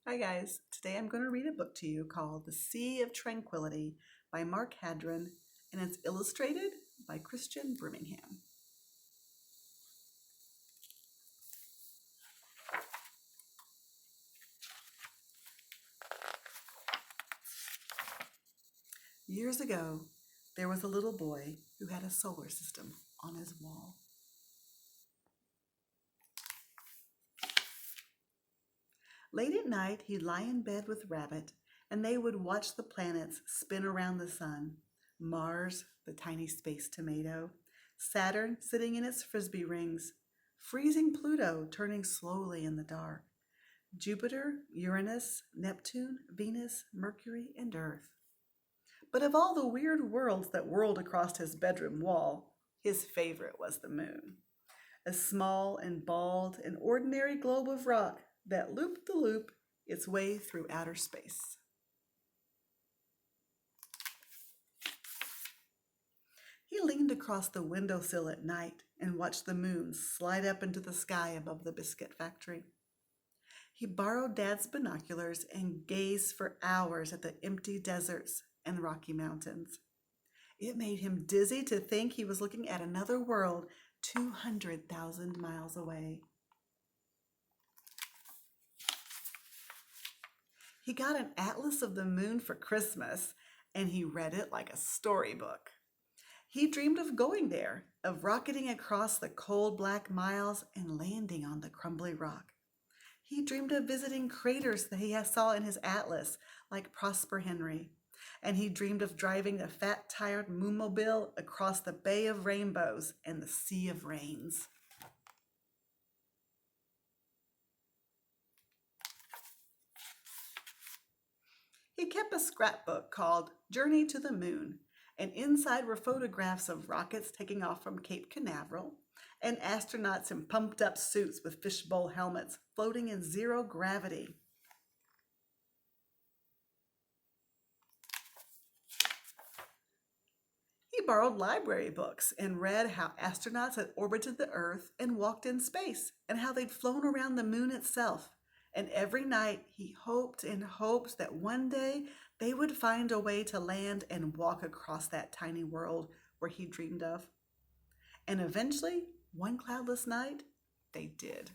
Hi guys, today I'm going to read a book to you called The Sea of Tranquility by Mark Haddon, and it's illustrated by Christian Birmingham. Years ago, there was a little boy who had a solar system on his wall. Late at night, he'd lie in bed with Rabbit, and they would watch the planets spin around the sun. Mars, the tiny space tomato, Saturn sitting in its frisbee rings, freezing Pluto turning slowly in the dark, Jupiter, Uranus, Neptune, Venus, Mercury, and Earth. But of all the weird worlds that whirled across his bedroom wall, his favorite was the moon, a small and bald and ordinary globe of rock that looped the loop its way through outer space. He leaned across the windowsill at night and watched the moon slide up into the sky above the biscuit factory. He borrowed Dad's binoculars and gazed for hours at the empty deserts and Rocky Mountains. It made him dizzy to think he was looking at another world 200,000 miles away. He got an atlas of the moon for Christmas, and he read it like a storybook. He dreamed of going there, of rocketing across the cold black miles and landing on the crumbly rock. He dreamed of visiting craters that he saw in his atlas, like Prosper Henry. And he dreamed of driving the fat-tired moommobile across the Bay of Rainbows and the Sea of Rains. He kept a scrapbook called Journey to the Moon, and inside were photographs of rockets taking off from Cape Canaveral and astronauts in pumped-up suits with fishbowl helmets floating in zero gravity. He borrowed library books and read how astronauts had orbited the Earth and walked in space, and how they'd flown around the moon itself. And every night he hoped and hoped that one day they would find a way to land and walk across that tiny world where he dreamed of. And eventually, one cloudless night, they did.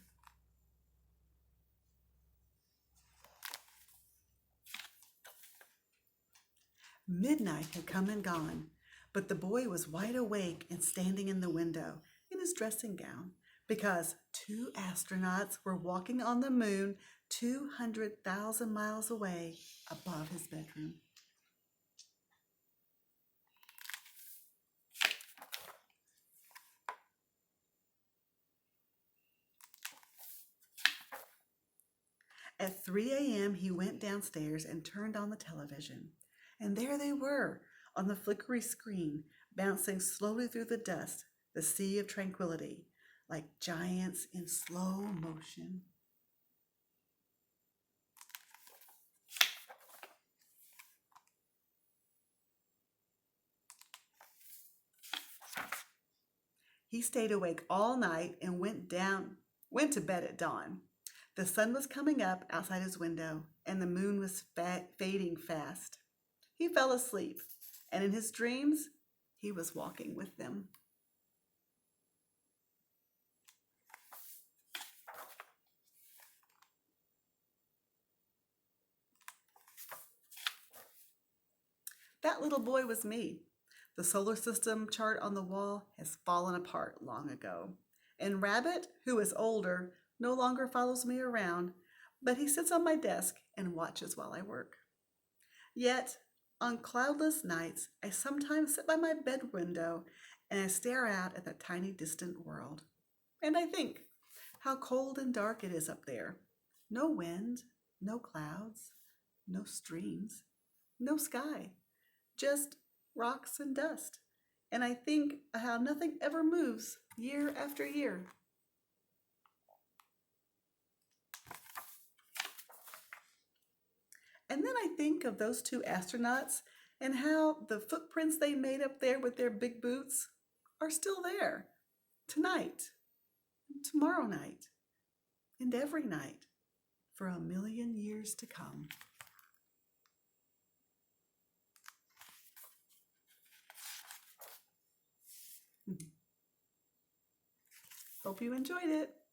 Midnight had come and gone, but the boy was wide awake and standing in the window in his dressing gown because two astronauts were walking on the moon 200,000 miles away above his bedroom. At 3 a.m., he went downstairs and turned on the television. And there they were, on the flickery screen, bouncing slowly through the dust, the Sea of Tranquility, like giants in slow motion. He stayed awake all night and went to bed at dawn. The sun was coming up outside his window, and the moon was fading fast. He fell asleep, and in his dreams, he was walking with them. That little boy was me. The solar system chart on the wall has fallen apart long ago. And Rabbit, who is older, no longer follows me around, but he sits on my desk and watches while I work. Yet, on cloudless nights, I sometimes sit by my bed window and I stare out at the tiny distant world. And I think how cold and dark it is up there. No wind, no clouds, no streams, no sky, just rocks and dust. And I think how nothing ever moves year after year. And then I think of those two astronauts and how the footprints they made up there with their big boots are still there tonight, tomorrow night, and every night for 1,000,000 years to come. Hope you enjoyed it.